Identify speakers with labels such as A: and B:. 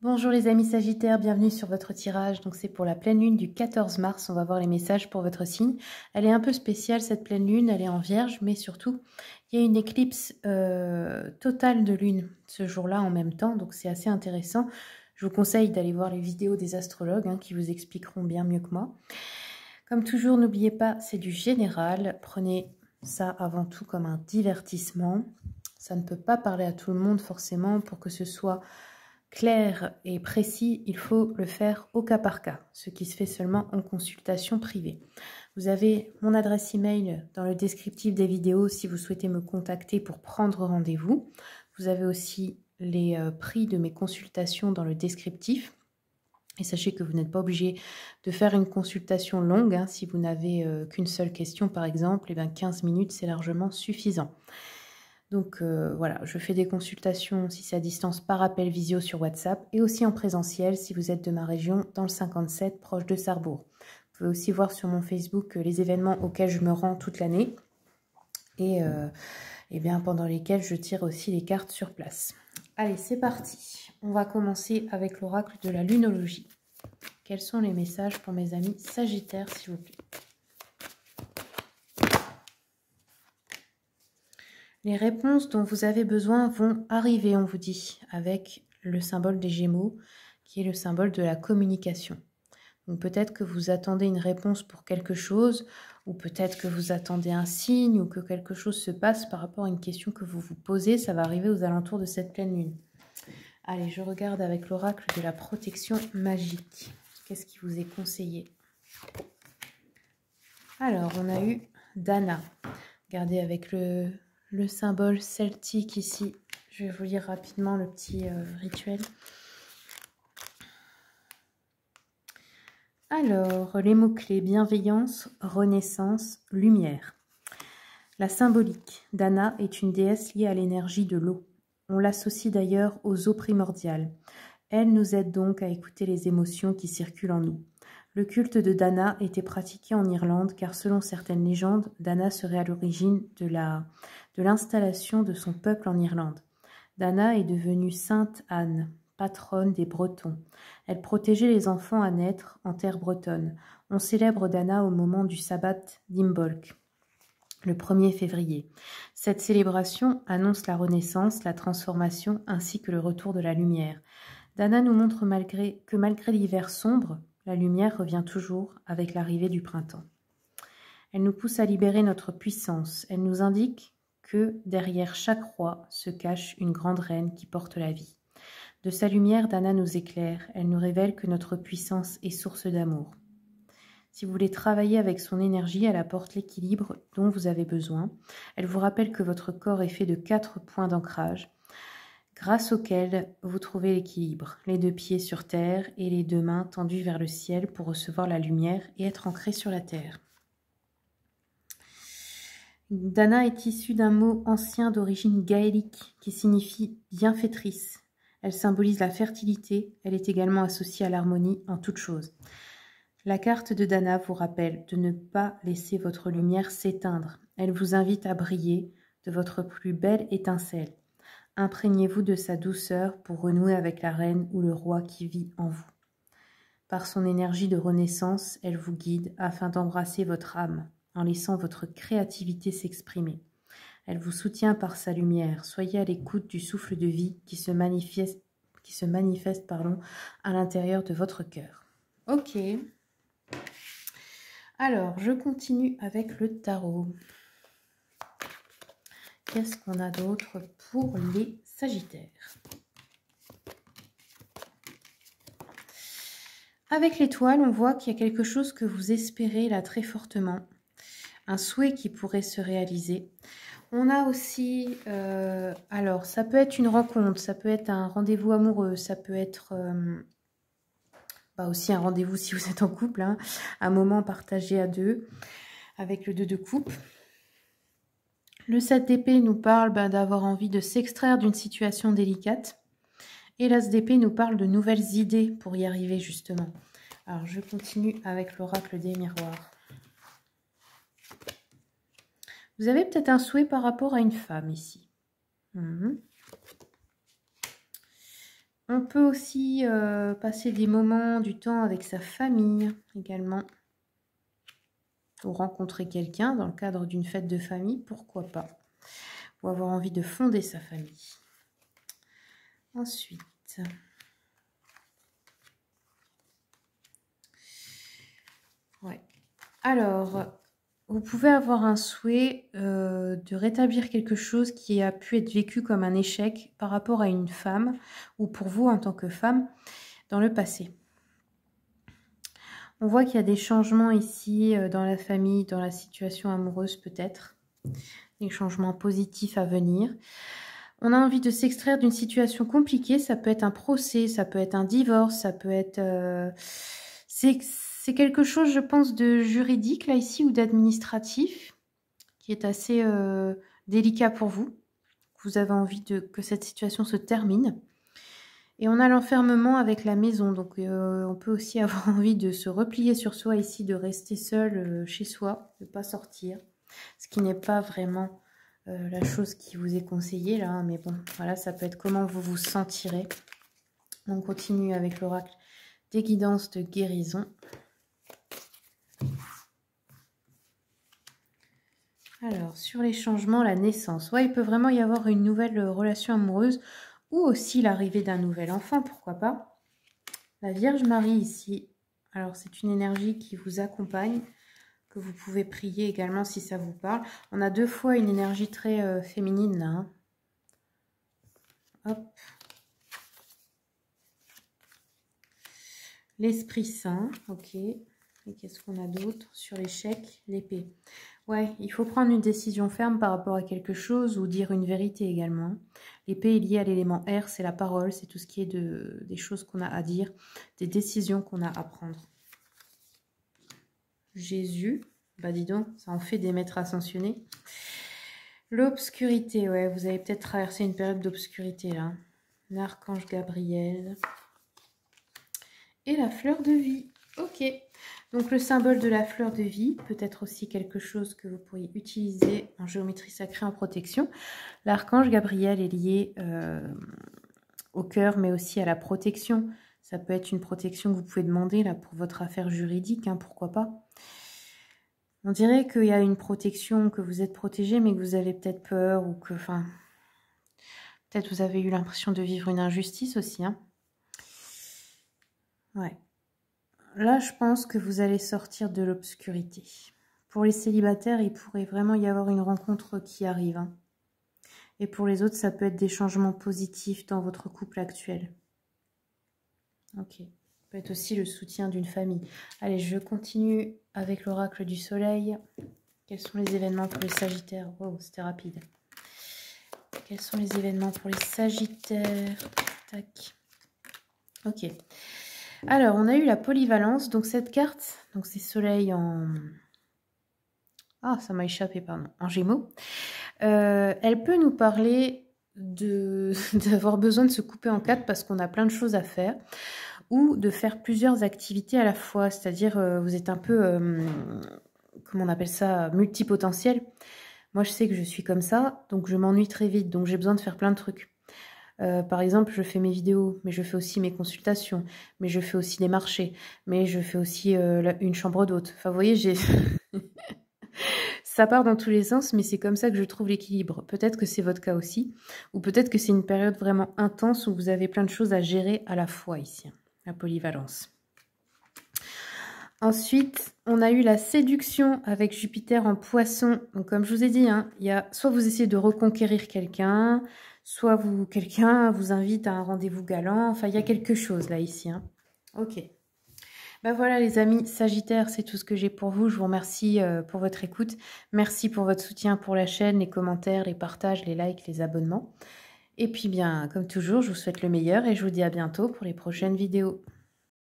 A: Bonjour les amis Sagittaires, bienvenue sur votre tirage. Donc c'est pour la pleine lune du 14 mars, on va voir les messages pour votre signe. Elle est un peu spéciale cette pleine lune, elle est en Vierge, mais surtout il y a une éclipse totale de lune ce jour-là en même temps, donc c'est assez intéressant. Je vous conseille d'aller voir les vidéos des astrologues qui vous expliqueront bien mieux que moi. Comme toujours, n'oubliez pas, c'est du général, prenez ça avant tout comme un divertissement. Ça ne peut pas parler à tout le monde forcément pour que ce soit clair et précis, il faut le faire au cas par cas, ce qui se fait seulement en consultation privée. Vous avez mon adresse email dans le descriptif des vidéos si vous souhaitez me contacter pour prendre rendez-vous. Vous avez aussi les prix de mes consultations dans le descriptif. Et sachez que vous n'êtes pas obligé de faire une consultation longue. Si vous n'avez qu'une seule question par exemple, et bien 15 minutes c'est largement suffisant. Donc voilà, je fais des consultations si c'est à distance par appel visio sur WhatsApp et aussi en présentiel si vous êtes de ma région dans le 57 proche de Sarrebourg. Vous pouvez aussi voir sur mon Facebook les événements auxquels je me rends toute l'année et bien pendant lesquels je tire aussi les cartes sur place. Allez, c'est parti. On va commencer avec l'oracle de la lunologie. Quels sont les messages pour mes amis Sagittaires, s'il vous plaît? Les réponses dont vous avez besoin vont arriver, on vous dit, avec le symbole des Gémeaux, qui est le symbole de la communication. Donc peut-être que vous attendez une réponse pour quelque chose, ou peut-être que vous attendez un signe, ou que quelque chose se passe par rapport à une question que vous vous posez. Ça va arriver aux alentours de cette pleine lune. Allez, je regarde avec l'oracle de la protection magique. Qu'est-ce qui vous est conseillé? Alors, on a eu Dana. Regardez avec le symbole celtique ici. Je vais vous lire rapidement le petit rituel. Alors, les mots-clés: bienveillance, renaissance, lumière. La symbolique: Dana est une déesse liée à l'énergie de l'eau. On l'associe d'ailleurs aux eaux primordiales. Elle nous aide donc à écouter les émotions qui circulent en nous. Le culte de Dana était pratiqué en Irlande car selon certaines légendes, Dana serait à l'origine de l'installation de son peuple en Irlande. Dana est devenue Sainte Anne, patronne des Bretons. Elle protégeait les enfants à naître en terre bretonne. On célèbre Dana au moment du sabbat d'Imbolc, le 1er février. Cette célébration annonce la renaissance, la transformation ainsi que le retour de la lumière. Dana nous montre que malgré l'hiver sombre, la lumière revient toujours avec l'arrivée du printemps. Elle nous pousse à libérer notre puissance. Elle nous indique que derrière chaque roi se cache une grande reine qui porte la vie. De sa lumière, Dana nous éclaire. Elle nous révèle que notre puissance est source d'amour. Si vous voulez travailler avec son énergie, elle apporte l'équilibre dont vous avez besoin. Elle vous rappelle que votre corps est fait de 4 points d'ancrage, grâce auxquels vous trouvez l'équilibre, les 2 pieds sur terre et les 2 mains tendues vers le ciel pour recevoir la lumière et être ancré sur la terre. Dana est issue d'un mot ancien d'origine gaélique qui signifie bienfaitrice. Elle symbolise la fertilité, elle est également associée à l'harmonie en toutes choses. La carte de Dana vous rappelle de ne pas laisser votre lumière s'éteindre. Elle vous invite à briller de votre plus belle étincelle. Imprégnez-vous de sa douceur pour renouer avec la reine ou le roi qui vit en vous. Par son énergie de renaissance, elle vous guide afin d'embrasser votre âme, en laissant votre créativité s'exprimer. Elle vous soutient par sa lumière. Soyez à l'écoute du souffle de vie qui se manifeste à l'intérieur de votre cœur. Ok. Alors, je continue avec le tarot. Qu'est-ce qu'on a d'autre pour les Sagittaires? Avec l'étoile, on voit qu'il y a quelque chose que vous espérez là très fortement. Un souhait qui pourrait se réaliser. On a aussi, alors ça peut être une rencontre, ça peut être un rendez-vous amoureux, ça peut être aussi un rendez-vous si vous êtes en couple, un moment partagé à 2 avec le 2 de coupe. Le 7 d'épée nous parle d'avoir envie de s'extraire d'une situation délicate. Et l'as d'épée nous parle de nouvelles idées pour y arriver justement. Alors je continue avec l'oracle des miroirs. Vous avez peut-être un souhait par rapport à une femme ici. On peut aussi passer des moments, du temps avec sa famille également. Ou rencontrer quelqu'un dans le cadre d'une fête de famille, pourquoi pas. Ou avoir envie de fonder sa famille. Ensuite, ouais. Alors, vous pouvez avoir un souhait de rétablir quelque chose qui a pu être vécu comme un échec par rapport à une femme ou pour vous en tant que femme dans le passé. On voit qu'il y a des changements ici dans la famille, dans la situation amoureuse peut-être. Des changements positifs à venir. On a envie de s'extraire d'une situation compliquée. Ça peut être un procès, ça peut être un divorce, ça peut être... c'est quelque chose, je pense, de juridique là ici ou d'administratif qui est assez délicat pour vous. Vous avez envie que cette situation se termine. Et on a l'enfermement avec la maison, donc on peut aussi avoir envie de se replier sur soi ici, de rester seul chez soi, de ne pas sortir, ce qui n'est pas vraiment la chose qui vous est conseillée là, mais bon, voilà, ça peut être comment vous vous sentirez. On continue avec l'oracle des guidances de guérison. Alors, sur les changements, la naissance. Ouais, il peut vraiment y avoir une nouvelle relation amoureuse ou aussi l'arrivée d'un nouvel enfant, pourquoi pas. La Vierge Marie ici, alors c'est une énergie qui vous accompagne, que vous pouvez prier également si ça vous parle. On a deux fois une énergie très féminine là. Hein. Hop. L'Esprit Saint, ok. Et qu'est-ce qu'on a d'autre sur l'échec? L'épée. Ouais, il faut prendre une décision ferme par rapport à quelque chose ou dire une vérité également. L'épée est liée à l'élément air, c'est la parole, c'est tout ce qui est des choses qu'on a à dire, des décisions qu'on a à prendre. Jésus, bah dis donc, ça en fait des maîtres ascensionnés. L'obscurité, ouais, vous avez peut-être traversé une période d'obscurité là. L'archange Gabriel. Et la fleur de vie, ok. Donc le symbole de la fleur de vie peut être aussi quelque chose que vous pourriez utiliser en géométrie sacrée en protection. L'archange Gabriel est lié au cœur mais aussi à la protection. Ça peut être une protection que vous pouvez demander là pour votre affaire juridique, hein, pourquoi pas. On dirait qu'il y a une protection, que vous êtes protégé mais que vous avez peut-être peur ou que, enfin, peut-être vous avez eu l'impression de vivre une injustice aussi, hein. Ouais. Là, je pense que vous allez sortir de l'obscurité. Pour les célibataires, il pourrait vraiment y avoir une rencontre qui arrive. Hein. Et pour les autres, ça peut être des changements positifs dans votre couple actuel. Ok. Ça peut être aussi le soutien d'une famille. Allez, je continue avec l'oracle du soleil. Quels sont les événements pour les sagittaires? Wow, c'était rapide. Quels sont les événements pour les sagittaires? Tac. Ok. Alors, on a eu la polyvalence. Donc, cette carte, donc c'est soleil en... Ah, ça m'a échappé, pardon. En gémeaux. Elle peut nous parler d'avoir besoin de se couper en quatre parce qu'on a plein de choses à faire. Ou de faire plusieurs activités à la fois. C'est-à-dire, vous êtes un peu... comment on appelle ça? Multipotentiel. Moi, je sais que je suis comme ça. Donc, je m'ennuie très vite. Donc, j'ai besoin de faire plein de trucs. Par exemple, je fais mes vidéos, mais je fais aussi mes consultations, mais je fais aussi des marchés, mais je fais aussi une chambre d'hôte. Enfin, vous voyez, j'ai... ça part dans tous les sens, mais c'est comme ça que je trouve l'équilibre. Peut-être que c'est votre cas aussi, ou peut-être que c'est une période vraiment intense où vous avez plein de choses à gérer à la fois ici, la polyvalence. Ensuite, on a eu la séduction avec Jupiter en poisson. Donc, comme je vous ai dit, hein, il y a soit vous essayez de reconquérir quelqu'un, soit quelqu'un vous invite à un rendez-vous galant. Enfin, il y a quelque chose là, ici. Hein. Ok. Ben voilà, les amis Sagittaires, c'est tout ce que j'ai pour vous. Je vous remercie pour votre écoute. Merci pour votre soutien pour la chaîne, les commentaires, les partages, les likes, les abonnements. Et puis, bien, comme toujours, je vous souhaite le meilleur et je vous dis à bientôt pour les prochaines vidéos.